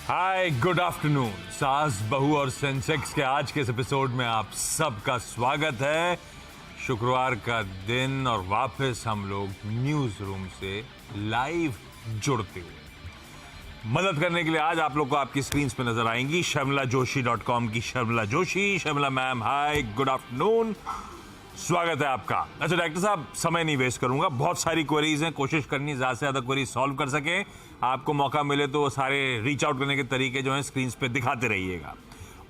Hi good afternoon. सास बहू और सेंसेक्स के आज के इस एपिसोड में आप सबका स्वागत है। शुक्रवार का दिन और वापस हम लोग न्यूज रूम से लाइव जुड़ते हुए मदद करने के लिए आज आप लोग को आपकी स्क्रीन पे नजर आएंगी shamlajoshi.com की Sharmila Joshi. Sharmila ma'am, hi good afternoon, स्वागत है आपका। अच्छा डॉक्टर साहब, समय नहीं वेस्ट करूंगा, बहुत सारी क्वेरीज हैं, कोशिश करनी ज्यादा से ज्यादा क्वेरीज सॉल्व कर सकें। आपको मौका मिले तो वो सारे रीच आउट करने के तरीके जो हैं स्क्रीन पे दिखाते रहिएगा।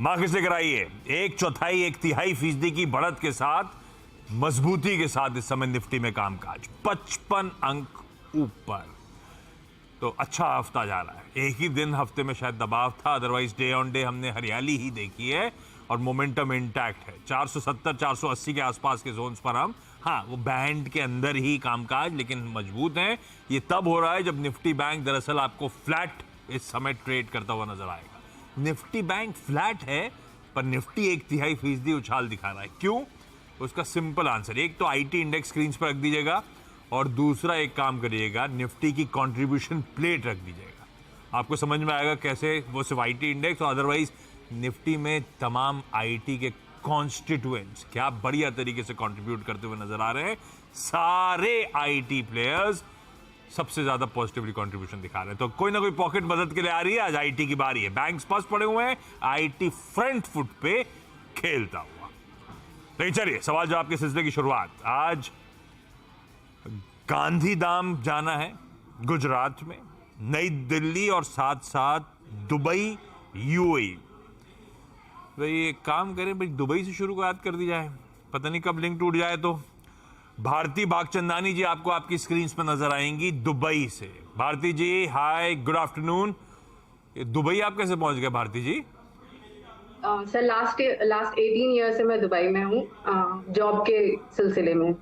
मार्केट्स लेकर आइए। 1/4 1/3 फीसदी की बढ़त के साथ मजबूती के साथ इस समय निफ्टी में कामकाज 55 अंक ऊपर, तो अच्छा हफ्ता जा रहा है। एक ही दिन हफ्ते में शायद दबाव था, अदरवाइज डे ऑन डे हमने हरियाली ही देखी है और मोमेंटम इंटैक्ट है। 470 480 के आसपास के जोन्स पर हम, हाँ वो बैंड के अंदर ही कामकाज, लेकिन मजबूत हैं। ये तब हो रहा है जब निफ्टी बैंक दरअसल आपको फ्लैट इस समय ट्रेड करता हुआ नजर आएगा। निफ्टी बैंक फ्लैट है पर निफ्टी 1/3 फीसदी उछाल दिखा रहा है। क्यों? उसका सिंपल आंसर, एक तो आईटी इंडेक्स स्क्रीन पर रख दीजिएगा और दूसरा एक काम करिएगा, निफ्टी की कंट्रीब्यूशन प्लेट रख दीजिएगा। आपको समझ में आएगा कैसे। वो सिर्फ आईटी इंडेक्स और अदरवाइज निफ्टी में तमाम आईटी के कॉन्स्टिट्यूएंट्स क्या बढ़िया तरीके से कंट्रीब्यूट करते हुए नजर आ रहे हैं। सारे आईटी प्लेयर्स सबसे ज्यादा पॉजिटिवली कंट्रीब्यूशन दिखा रहे हैं, तो कोई ना कोई पॉकेट मदद के लिए आ रही है। आज आईटी की बारी है, बैंक स्पष्ट पड़े हुए हैं, आईटी फ्रंट फुट पे खेलता हुआ। लेकिन चलिए सवाल जवाब के सिलसिले की शुरुआत। आज गांधीधाम जाना है गुजरात में, नई दिल्ली और साथ साथ दुबई यूएई। भाई एक काम करें, भाई दुबई से शुरुआत कर दी जाए, पता नहीं कब लिंक टूट जाए। तो भारती बागचंदानी जी आपको आपकी स्क्रीन पर नजर आएंगी दुबई से। भारती जी हाय गुड आफ्टरनून। दुबई आप कैसे पहुंच गए भारती जी? सर लास्ट 18 ईयर से मैं दुबई में हूँ, जॉब के सिलसिले में।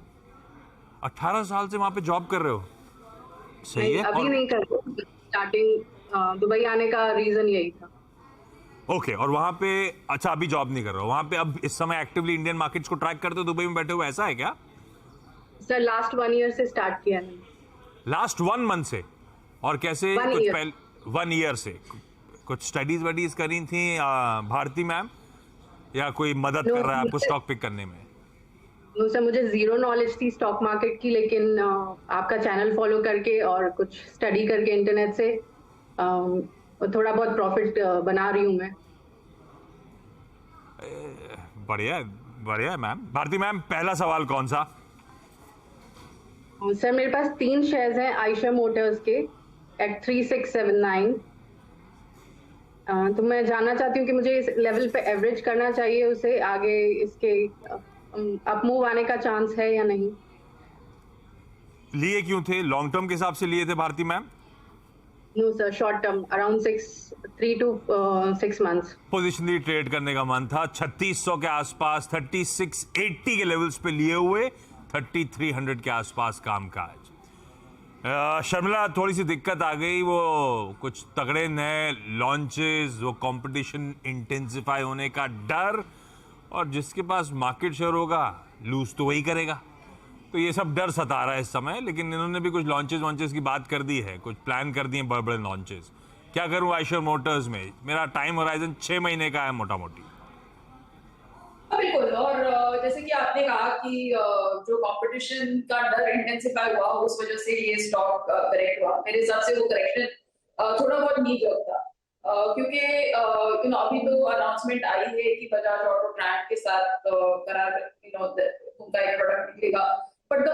18 साल से वहां पे जॉब कर रहे हो? सही है। अभी नहीं कर रही, स्टार्टिंग दुबई आने का रीजन यही था। ओके, और वहां पे अच्छा अभी जॉब नहीं कर रहे हो वहां पे, अब इस समय एक्टिवली इंडियन मार्केट्स को ट्रैक करते हो दुबई में बैठे हुए, ऐसा है क्या? सर लास्ट 1 ईयर से स्टार्ट किया है। लास्ट 1 मंथ से? और कैसे? 1 कुछ ईयर। पहले 1 ईयर से कुछ स्टडीज वडीज करी थी भारती मैम, या कोई मदद कर रहा है आपको स्टॉक पिक करने में? नो सर, मुझे जीरो नॉलेज थी स्टॉक मार्केट की, लेकिन आपका चैनल फॉलो करके और कुछ स्टडी करके इंटरनेट से थोड़ा बहुत प्रॉफिट बना रही हूँ मैं। बढ़िया बढ़िया मैम। भारती मैम, पहला सवाल कौन सा? सर मेरे पास 3 शेयर्स हैं आयशर मोटर्स के एट 3679। तो मैं जानना चाहती हूँ कि मुझे इस लेवल पे एवरेज करना चाहिए, उसे आगे इसके अप मूव आने का चांस है या नहीं? लिए क्यों थे? लॉन्ग टर्म के हिसाब से लिए थे Bharti ma'am? No sir, short term, around 3 to 6 months. Positionally trade करने का मन था। 3600 के आसपास 3680 के लेवल्स पे लिए हुए, 3300 के आसपास कामकाज। शर्मिला, थोड़ी सी दिक्कत आ गई, वो कुछ तगड़े नए लॉन्चेस, वो कंपटीशन इंटेंसिफाई होने का डर, और जिसके पास मार्केट शेयर होगा लूज तो वही करेगा, तो ये सब डर सता रहा है इस समय। लेकिन इन्होंने भी कुछ लॉन्चेस की बात कर दी है, कुछ प्लान कर दिए बड़े बड़े लॉन्चेस। क्या करूं आयशर मोटर्स में? मेरा टाइम होराइजन 6 महीने का है मोटा मोटी। बिल्कुल, और जैसे कि आपने कहा कि जो कंपटीशन का डर इंटेंसिफाई हुआ उस वजह से ये स्टॉक करेक्ट हुआ। मेरे हिसाब से वो करेक्शन थोड़ा बहुत नी जर्क था, क्योंकि अभी तो अनाउंसमेंट आई है कि बजाज ऑटो ब्रांड के साथ करार उनका एक प्रोडक्ट निकलेगा, but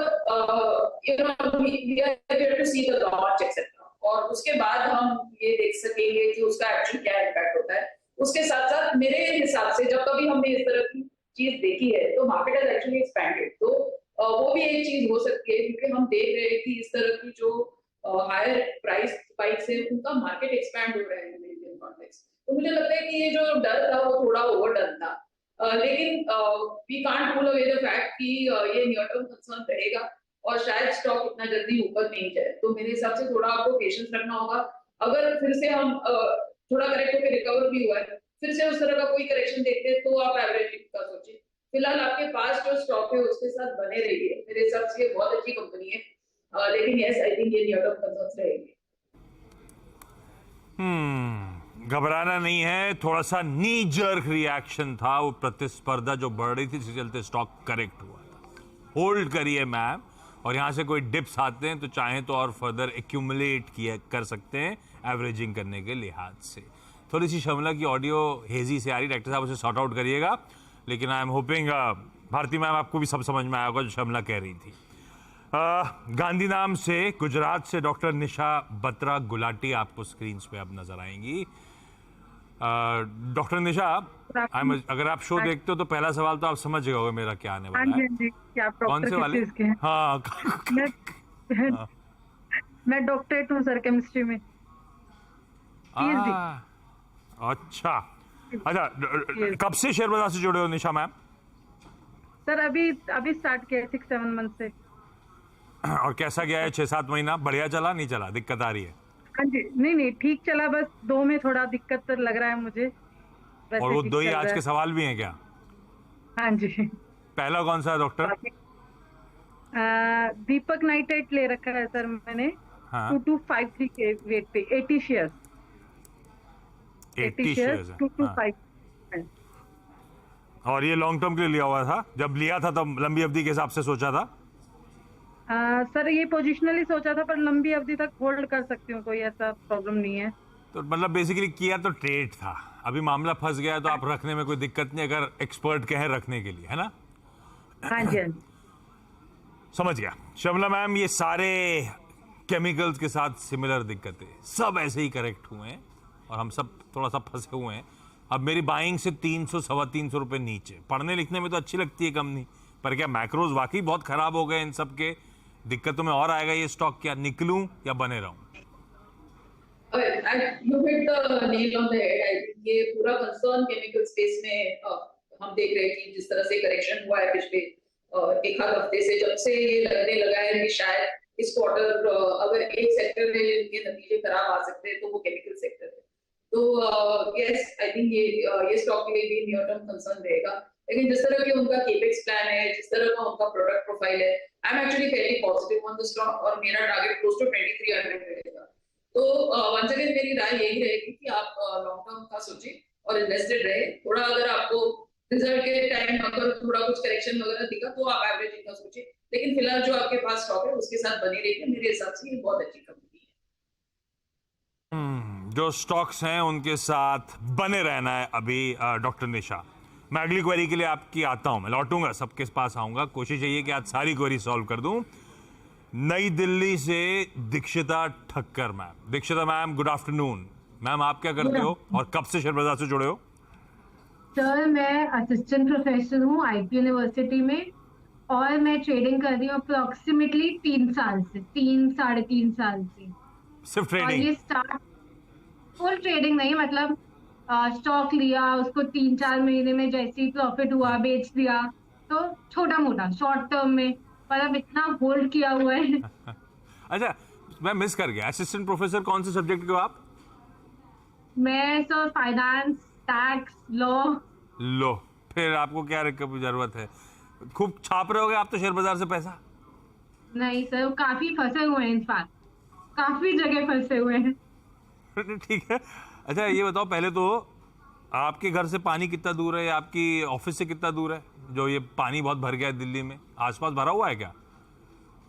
we are here to see the launch etcetera, और उसके बाद हम ये देख सकेंगे कि उसका एक्चुअली क्या इम्पैक्ट होता है। उसके साथ साथ मेरे हिसाब से जब कभी हमने इस तरह की चीज देखी है तो मार्केट हैज एक्चुअली एक्सपैंडेड, तो वो भी एक चीज हो सकती है, क्योंकि हम देख रहे हैं कि इस तरह की जो हायर प्राइस स्पाइक्स है उनका मार्केट एक्सपैंड हो रहा है इंडियन कॉन्टेक्स्ट। तो मुझे लगता है कि ये जो डर था वो थोड़ा ओवर डन था, लेकिन we can't rule away the fact कि ये नियर टर्म कंसर्न रहेगा और शायद स्टॉक इतना जल्दी ऊपर नहीं जाए। तो मेरे हिसाब से थोड़ा आपको पेशेंस रखना होगा। अगर फिर से हम थोड़ा करेक्ट होकर रिकवर भी हुआ है, फिर से उस तरह का कोई करेक्शन देखते हैं तो आप एवरेजिंग का सोचिए। फिलहाल आपके पास जो स्टॉक है उसके साथ बने रहिए, मेरे हिसाब से ये बहुत अच्छी कंपनी है, लेकिन यस आई थिंक ये नियर टर्म कंसर्न्स रहेंगे। घबराना नहीं है, थोड़ा सा नी जर्क रिएक्शन था, वो प्रतिस्पर्धा जो बढ़ रही थी इसके चलते स्टॉक करेक्ट हुआ था। होल्ड करिए मैम, और यहां से कोई डिप्स आते हैं तो चाहें तो और फर्दर एक्यूमुलेट किया कर सकते हैं एवरेजिंग करने के लिहाज से। थोड़ी सी शमला की ऑडियो हेजी से आ रही, डॉक्टर साहब उसे सॉर्ट आउट करिएगा, लेकिन I am hoping Bharti ma'am आपको भी सब समझ में आया होगा जो शमला कह रही थी। गांधी नाम से गुजरात से डॉक्टर निशा बत्रा गुलाटी आपको स्क्रीन पे अब नजर आएंगी। डॉक्टर निशा, अगर आप शो देखते हो तो पहला सवाल तो आप समझ गए होंगे मेरा क्या आने वाला है। कौन से वाले? हाँ मैं डॉक्टरेट हूँ सर केमिस्ट्री में। अच्छा, कब से शेयर बाजार से जुड़े हो निशा मैम? सर अभी स्टार्ट किया 6-7 मंथ से। और कैसा गया है 6-7 महीना? बढ़िया चला, नहीं चला, दिक्कत आ रही है? हाँ जी, नहीं ठीक चला, बस 2 में थोड़ा दिक्कत तो लग रहा है मुझे। और वो 2 ही आज के सवाल भी हैं क्या? हाँ जी। पहला कौन सा है डॉक्टर? दीपक नाइट्रेट ले रखा है सर मैंने। हाँ। 2253 के वेट पे 80 शेयर्स। 80 शेयर्स 2253। और ये लॉन्ग टर्म के लिए लिया हुआ था? जब लिया था तब लंबी अवधि के हिसाब से सोचा था? सर ये पोजिशनली सोचा था, पर लंबी अवधि तक होल्ड कर सकती हूँ, कोई ऐसा प्रॉब्लम नहीं है। तो मतलब बेसिकली किया तो ट्रेड था, अभी मामला फंस गया है तो आप रखने में कोई दिक्कत नहीं, अगर एक्सपर्ट कहें रखने के लिए, है ना? हाँ जी, हाँ जी। समझ गया शमला मैम, ये सारे केमिकल्स के साथ सिमिलर दिक्कतें सब ऐसे ही करेक्ट हुए हैं और हम सब थोड़ा सा फंसे हुए हैं। अब मेरी बाइंग से 300-325 रुपए नीचे, पढ़ने लिखने में तो अच्छी लगती है कंपनी, पर क्या मैक्रोज वाकई बहुत खराब हो गए इन सब के? दिक्कतों में और आएगा ये स्टॉक, क्या निकलूं या बने रहूं? You hit the nail on the head. I think ये पूरा कंसर्न केमिकल स्पेस में हम देख रहे हैं कि जिस तरह से करेक्शन हुआ है पिछले एक आध हफ्ते से, जब से ये लगने लगा है कि शायद इस क्वार्टर अगर एक सेक्टर में इनके नतीजे खराब आ सकते हैं तो वो केमिकल सेक्टर है। तो यस, आई थिंक ये स्टॉक के लिए भी नियर टर्म कंसर्न रहेगा, लेकिन जिस तरह के उनका केपेक्स प्लान है, जिस तरह का उनका प्रोडक्ट प्रोफाइल है, I am actually very positive on the stock और मेरा टारगेट क्लोज टू 2300 रहेगा। तो वंस अगेन मेरी राय यही रहेगी कि आप लॉन्ग टर्म का सोचें और इन्वेस्टेड रहे। थोड़ा अगर आपको रिजल्ट के टाइम अगर थोड़ा कुछ करेक्शन वगैरह दिखा तो आप एवरेजिंग का सोचें, लेकिन फिलहाल जो आपके पास स्टॉक है उसके साथ बने रहिए। मेरे हिसाब से ये बहुत अच्छी कंपनी है। जो स्टॉक्स हैं उनके साथ बने रहना है अभी। डॉक्टर निशा, मैं अगली क्वेरी के लिए आपकी आता हूं, मैं लौटूंगा, सबके पास आऊंगा, कोशिश यही है कि आज सारी क्वेरी सॉल्व कर दूं। नई दिल्ली से दीक्षिता ठक्कर मैम। दीक्षिता मैम, गुड आफ्टरनून। मैम आप क्या करते हो और कब से शेयर बाजार से जुड़े हो? सर मैं असिस्टेंट प्रोफेसर हूँ आईपी यूनिवर्सिटी में, और मैं ट्रेडिंग कर रही हूँ अप्रोक्सीमेटली 3 साल से, 3-3.5 साल से। सिर्फ ट्रेडिंग? और ये स्टार्ट फुल ट्रेडिंग नहीं, मतलब स्टॉक लिया, उसको 3-4 महीने में जैसे ही प्रॉफिट हुआ बेच दिया, तो छोटा मोटा शॉर्ट टर्म में, पर अब इतना होल्ड किया हुआ है। अच्छा, मैं मिस कर गया, असिस्टेंट प्रोफेसर कौन से सब्जेक्ट के हो आप? मैं सर फाइनेंस, टैक्स, लॉ। फिर आपको क्या जरूरत है, खूब छाप रहे होगे आप तो शेयर बाजार से पैसा? नहीं सर, काफी फंसे हुए हैं, इनफैक्ट काफी जगह फंसे हुए हैं। ठीक है। अच्छा ये बताओ, पहले तो आपके घर से पानी कितना दूर है, आपकी ऑफिस से कितना दूर है, जो ये पानी बहुत भर गया है दिल्ली में, आसपास भरा हुआ है क्या?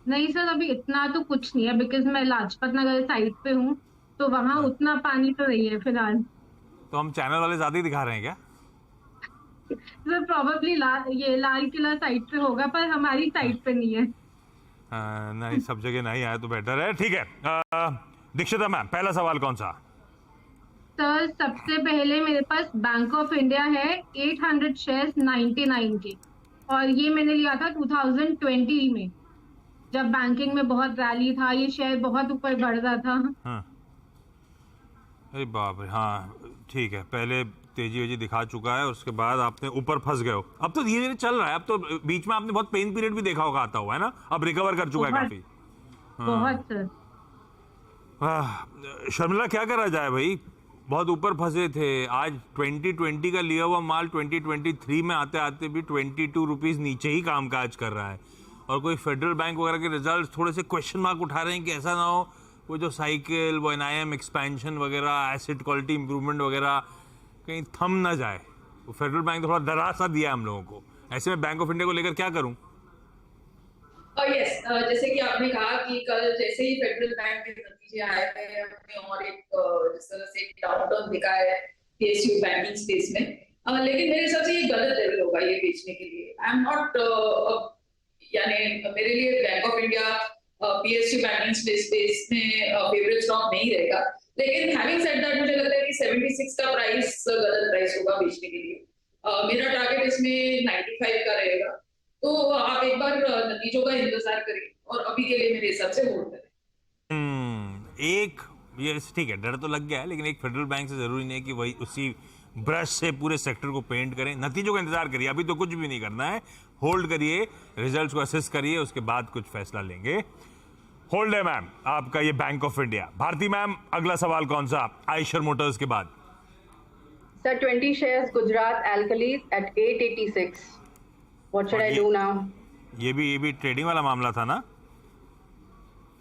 नहीं सर, अभी इतना तो कुछ नहीं है, बिकॉज मैं लाजपत नगर साइड पे हूँ, तो वहाँ उतना पानी तो नहीं है फिलहाल। तो हम चैनल वाले ज्यादा ही दिखा रहे हैं क्या? सर प्रॉबेबली ये लाल किला साइड पे होगा, पर हमारी साइड पे नहीं है। नहीं, सब जगह नहीं आया तो बेटर है। ठीक है, दीक्षिता मैम, पहला सवाल कौन सा? सर सबसे पहले मेरे पास बैंक ऑफ इंडिया है 800 शेयर्स 99 के, और ये मैंने लिया था 2020 में, जब बैंकिंग में बहुत रैली था, ये शेयर बहुत ऊपर बढ़ रहा था। हाँ, अरे बाप रे, हाँ ठीक है, पहले तेजी वेजी दिखा चुका है, उसके बाद आपने ऊपर फंस गए हो, अब तो धीरे धीरे चल रहा है, अब तो बीच में आपने बहुत पेन पीरियड भी देखा होगा आता हुआ, है ना? अब रिकवर कर चुका है काफी। बहुत सर। शर्मिला, क्या करा जाए भाई, बहुत ऊपर फंसे थे, आज 2020 का लिया हुआ माल 2023 में आते आते भी 22 रुपीज नीचे ही कामकाज कर रहा है, और कोई फेडरल बैंक वगैरह के रिजल्ट थोड़े से क्वेश्चन मार्क उठा रहे हैं कि ऐसा ना हो वो जो साइकिल, वो NIM एक्सपेंशन वगैरह, एसेट क्वालिटी इंप्रूवमेंट वगैरह कहीं थम ना जाए। वो फेडरल बैंक थोड़ा डरा सा दिया हम लोगों को। ऐसे में बैंक ऑफ इंडिया को लेकर क्या करूं? यस, जैसे कि आपने कहा कि कल जैसे ही फेडरल बैंक के नतीजे आए हैं हमने और एक जिस तरह से एक डाउनटर्न दिखा है PSU बैंकिंग स्पेस में, लेकिन मेरे हिसाब से ये गलत लेवल होगा ये बेचने के लिए। आई एम नॉट, यानी मेरे लिए bank of India PSU banking space में फेवरेट स्टॉक नहीं रहेगा। लेकिन हैविंग सेड दैट मुझे लगता है कि 76 का प्राइस गलत प्राइस होगा बेचने के लिए। मेरा टारगेट इसमें 95 का रहेगा। तो आप एक बार नतीजों का इंतजार करें और अभी के लिए मेरे हिसाब से होल्ड करें। एक ये ठीक है, डर तो लग गया है, लेकिन एक फेडरल बैंक से जरूरी नहीं है कि वही उसी ब्रश से पूरे सेक्टर को पेंट करें। नतीजों का इंतजार करिए, अभी तो कुछ भी नहीं करना है। होल्ड करिए, रिजल्ट्स को असेस करिए, उसके बाद कुछ फैसला लेंगे। होल्ड है मैम आपका ये बैंक ऑफ इंडिया। भारती मैम, अगला सवाल कौन सा आयशर मोटर्स के बाद? Sir, 20 shares Gujarat Alkalis at 886. What should I do now? ये भी ट्रेडिंग वाला मामला था ना?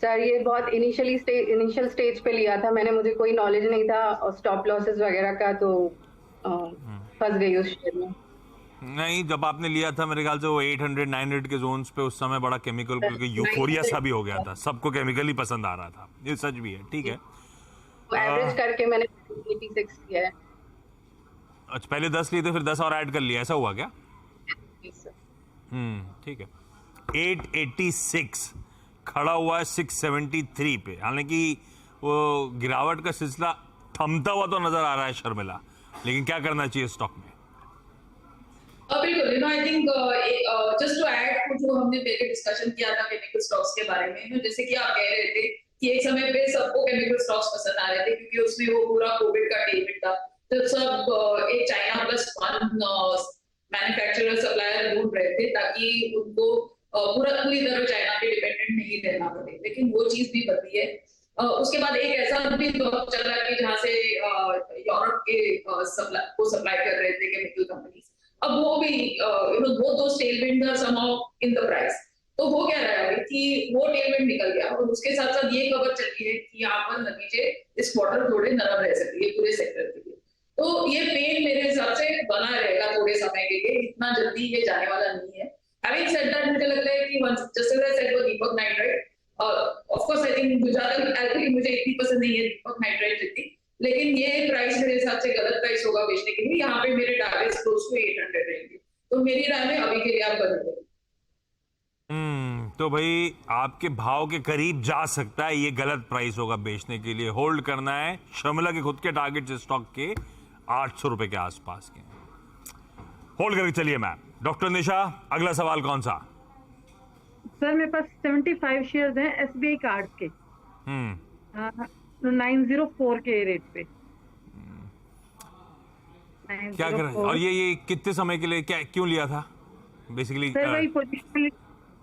सर ये बहुत इनिशियल स्टेज पे लिया था मैंने, मुझे कोई नॉलेज नहीं था और स्टॉप लॉसेस वगैरह का, तो फंस गई उस शेयर में। नहीं, जब आपने लिया था मेरे ख्याल से वो 800-900 के जोन्स पे, उस समय बड़ा केमिकल, क्योंकि यूफोरिया सा भी हो गया था, सबको केमिकल ही पसंद आ रहा था। ये सच भी है, ठीक है। एवरेज करके मैंने 86 किया है। अच्छा, पहले 10 लिए थे, फिर 10 और ऐड कर लिया, ऐसा हुआ क्या? ठीक है। 886 खड़ा हुआ है 673 पे। हालांकि वो गिरावट का सिलसिला थमता हुआ तो नजर आ रहा है शर्मिला, लेकिन क्या करना चाहिए स्टॉक में? बिल्कुल, I think just to add, जो हमने पहले डिस्कशन किया था केमिकल स्टॉक्स के बारे में, जैसे कि आप कह रहे थे कि एक समय पे सबको केमिकल स्टॉक्स पसंद आ रहे थे क्योंकि उसमें वो पूरा कोविड का टेलमेंट था। तो सब एक China plus one manufacturer supplier ढूंढ रहे थे ताकि उनको पूरी तरह चाइना पे डिपेंडेंट नहीं रहना पड़े, लेकिन वो चीज भी बदली है। उसके बाद एक ऐसा भी दौर चल रहा है कि जहाँ से यूरोप के सप्लाई कर रहे थे केमिकल कंपनीज, अब वो भी वो दो tailwind are somehow in the price. तो हो क्या रहा है कि वो टेलविंड निकल गया और उसके साथ साथ ये खबर चली है कि यहाँ पर नतीजे इस क्वार्टर थोड़े नरम रह सकते हैं पूरे सेक्टर के लिए। तो ये पेन मेरे हिसाब से बना रहेगा थोड़े समय के लिए, इतना जल्दी ये जाने वाला नहीं है। हैविंग सेड दैट, मुझे लगता है कि just as I said for Deepak Nitrite, of course I think Gujarat एल्कली मुझे इतनी पसंद नहीं है दीपक नाइट्राइट जितनी, लेकिन ये प्राइस मेरे हिसाब से गलत प्राइस होगा बेचने के लिए। यहाँ पे मेरे टारगेट्स क्लोज टू 800 रहेंगे, तो मेरी राय में अभी के लिए आप बदल। तो भाई आपके भाव के करीब जा सकता है, ये गलत प्राइस होगा बेचने के लिए। होल्ड करना है। शर्मिला के खुद के टारगेट स्टॉक के 800 रुपए के आसपास के होल्ड करके चलिए मैम। डॉक्टर निशा, अगला सवाल कौन सा? सर मेरे पास 75 शेयर्स हैं SBI कार्ड के 904 के रेट पे। क्या कर रहे हैं? और ये कितने समय के लिए, क्या क्यों लिया था बेसिकली? सर वही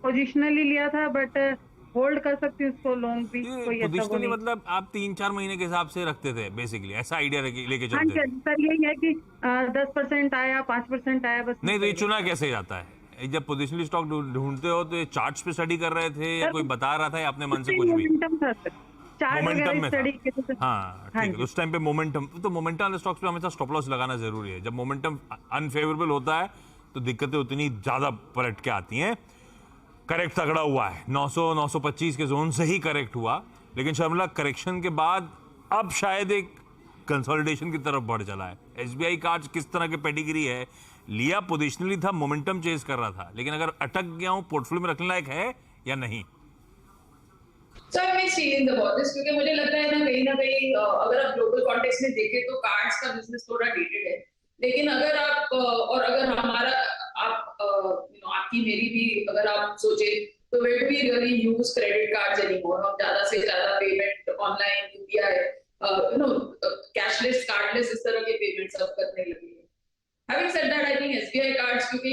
पोजिशनली लिया था, बट होल्ड कर सकती हूँ उसको, लॉन्ग भी कोई ऐसा वो नहीं। मतलब आप 3-4 महीने के हिसाब से रखते थे बेसिकली, ऐसा आइडिया लेके हाँ चलते थे? सर यही है कि 10% आया, 5% आया, बस। नहीं तो ये चुना कैसे जाता है? जब पोजिशनली स्टॉक ढूंढते हो तो ये चार्ट्स पे स्टडी कर रहे थे या कोई बता रहा था या अपने मन से कुछ भी? मोमेंटम में था। हाँ ठीक है, उस टाइम पे मोमेंटम, तो मोमेंटम वाले स्टॉक्स पे हमेशा स्टॉप लॉस लगाना जरूरी है। जब मोमेंटम अनफेवरेबल होता है तो दिक्कतें उतनी ज्यादा पलट के आती हैं। करेक्ट तगड़ा हुआ है, 900-925 के जोन से ही करेक्ट हुआ, लेकिन शर्मिला करेक्शन के बाद अब शायद एक कंसोलिडेशन की तरफ बढ़ चला है। SBI कार्ड्स किस तरह के पेडिग्री है? लिया पोजिशनली था, मोमेंटम चेज कर रहा था, लेकिन अगर अटक गया हूं, पोर्टफोलियो में रखने लायक है या नहीं? सर मैं फीलिंग अबाउट दिस, क्योंकि मुझे लगता है ना कहीं अगर आप ग्लोबल कॉन्टेक्स्ट में देखें तो कार्ड्स का बिजनेस थोड़ा डेटेड है, लेकिन अगर आप और अगर हमारा आपकी मेरी भी अगर आप सोचे तो wait we really use credit cards anymore. हम ज्यादा से ज्यादा payment online, UPI, cashless, cardless, इस तरह के पेमेंट सब करने लगे हैं। Having said that, I think SBI cards, क्योंकि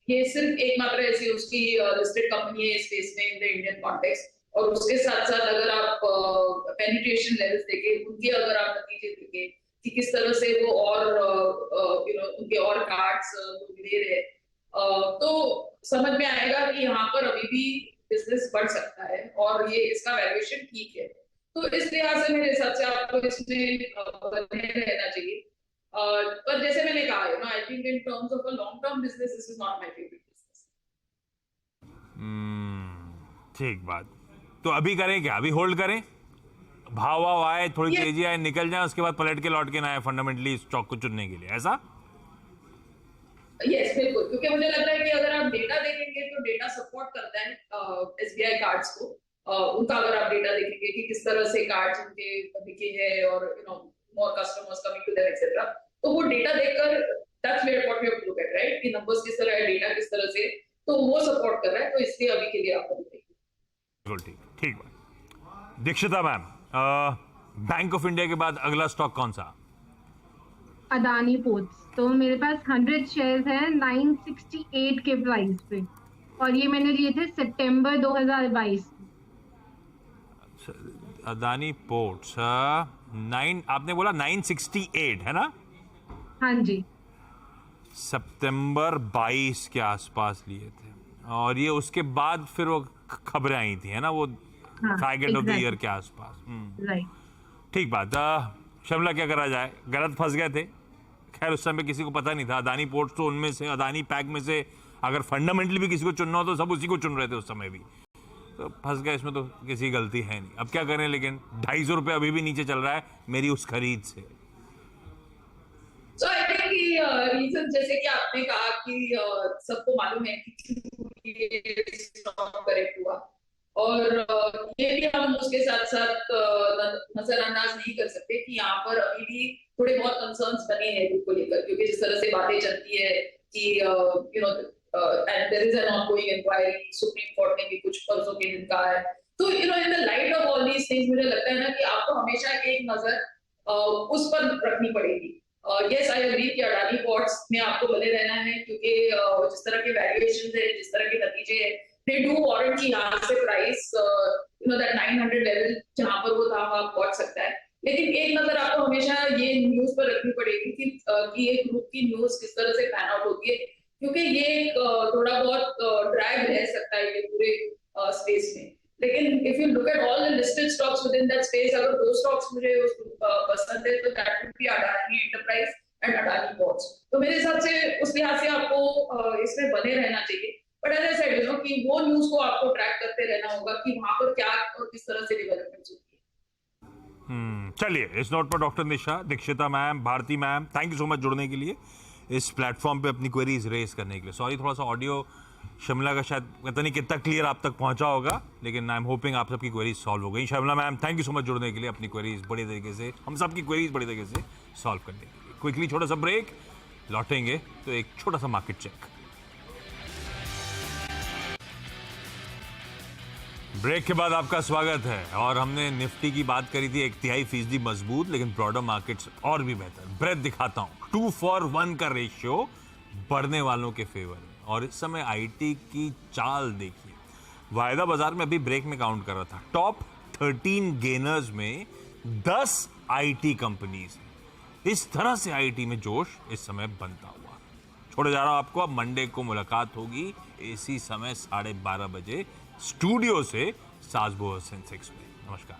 ये सिर्फ एकमात्र ऐसी उसकी लिस्टेड कंपनी है स्पेस में इन द इंडियन कॉन्टेक्स्ट, और उसके साथ साथ अगर आप पेनिट्रेशन लेवल्स देखें, उनके अगर आप नतीजे देखें कि किस तरह से वो और उनके और कार्ड्स दे रहे, तो समझ में आएगा कि यहाँ पर अभी भी बिजनेस बढ़ सकता है और ये इसका वैल्यूएशन ठीक है, तो इस लिहाज से मेरे हिसाब से आपको इसमें बने रहना चाहिए। पर जैसे मैंने कहा, you know, I think in terms of a long term business this is not my favourite business. ठीक बात। तो अभी करें क्या? अभी होल्ड करें, भाव वाव आए, थोड़ी तेजी आए, निकल जाए, उसके बाद पलट के लौट के ना आए फंडामेंटली स्टॉक को चुनने के लिए, ऐसा? यस, बिल्कुल, क्योंकि मुझे लग रहा है कि अगर आप डेटा देखेंगे तो डेटा सपोर्ट करता है एसबीआई कार्ड्स को। उनका अगर आप डेटा देखेंगे कि किस तरह से कार्ड्स उनके बिके हैं और you know more customers coming to them etcetera, तो वो डेटा देखकर that's where what we have to look at, right, कि नंबर्स किस तरह है, डेटा किस तरह से, तो वो सपोर्ट कर रहा है, तो इसलिए अभी के लिए आपको देखिए। बिल्कुल ठीक, ठीक बात। दीक्षिता मैम, बैंक ऑफ इंडिया के बाद अगला स्टॉक कौन सा? अदानी पोर्ट्स। तो मेरे पास 100 शेयर्स हैं 968 के प्राइस पे, और ये मैंने लिए थे सितंबर 2022। अदानी पोर्ट्स, 9, आपने बोला 968 है ना? हाँ जी। सितंबर 22 के आसपास लिए थे, और ये उसके बाद फिर वो खबरें आई थी, है ना, वो सेकंड ऑफ द ईयर के आसपास। राइट, ठीक बात। शिमला क्या करा जाए, गलत फंस गए थे। खैर उस समय किसी को पता नहीं था, अदानी पोर्ट्स तो उनमें से, अदानी पैक में से अगर फंडामेंटली भी किसी को चुनना हो तो सब उसी को चुन रहे थे उस समय भी, तो फंस गए, इसमें तो किसी की गलती है नहीं। अब क्या करें, लेकिन 250 रुपये अभी भी नीचे चल रहा है मेरी उस खरीद से। So I think रीजन जैसे कि आपने कहा कि सबको मालूम है कि ये स्टॉक करेक्ट हुआ, और ये भी हम उसके साथ साथ नजरअंदाज नहीं कर सकते कि यहाँ पर अभी भी थोड़े बहुत कंसर्न्स बने हैं ग्रुप को लेकर, क्योंकि जिस तरह से बातें चलती है कि you know and there is an ongoing inquiry, supreme court ने भी कुछ परसों के दिन कहा है, तो you know in the light of all these things मुझे लगता है ना कि आपको हमेशा एक नजर उस पर रखनी पड़ेगी। यस, आई एग्री कि अडानी पोर्ट्स में आपको बने रहना है, क्योंकि जिस तरह के वैल्यूएशंस है, जिस तरह के नतीजे हैं, दे डू वारंट कि यहाँ से price you know that 900 level जहां पर वो था वहां पहुंच सकता है। लेकिन एक नजर आपको हमेशा ये न्यूज पर रखनी पड़ेगी कि एक ग्रुप की न्यूज किस तरह से पैन आउट होती है, क्योंकि ये थोड़ा बहुत ड्रैग रह सकता है ये पूरे स्पेस में। लेकिन if you look at all the listed stocks with in that space, अगर 2 स्टॉक्स मुझे पसंद है तो that would be Adani enterprise and Adani ports. तो मेरे हिसाब से उस लिहाज से आपको इसमें बने रहना चाहिए, but as I said, you know, कि वो न्यूज को आपको ट्रैक करते रहना होगा कि वहां पर क्या और किस तरह से डेवलपमेंट्स होती है। चलिए, इस नोट पर doctor Nisha, Dikshita ma'am, Bharti ma'am, thank you so much जुड़ने के लिए, इस प्लेटफॉर्म पे अपनी क्वेरीज रेज करने के लिए। सॉरी, थोड़ा सा ऑडियो शिमला का शायद पता नहीं कितना क्लियर आप तक पहुंचा होगा, लेकिन आई एम होपिंग आप सबकी क्वेरीज सॉल्व हो गई। Shimla ma'am, thank you so much जुड़ने के लिए, अपनी क्वेरीज बड़ी तरीके से, हम सबकी क्वेरीज बड़ी तरीके से सॉल्व करने के लिए। क्विकली छोटा सा ब्रेक, लौटेंगे तो एक छोटा सा मार्केट चेक। ब्रेक के बाद आपका स्वागत है, और हमने निफ्टी की बात करी थी 1/3% मजबूत, लेकिन ब्रॉडर मार्केट्स और भी बेहतर। ब्रेथ दिखाता हूं, 2-for-1 का रेशियो बढ़ने वालों के फेवर है, और इस समय आईटी की चाल देखिए। वायदा बाजार में अभी ब्रेक में काउंट कर रहा था, टॉप 13 गेनर्स में 10 आईटी कंपनीज हैं। इस तरह से आईटी में जोश इस समय बनता हुआ। छोड़े जा रहा हूं आपको, अब मंडे को मुलाकात होगी इसी समय 12:30 बजे स्टूडियो से सास बहू सेंसेक्स में। नमस्कार।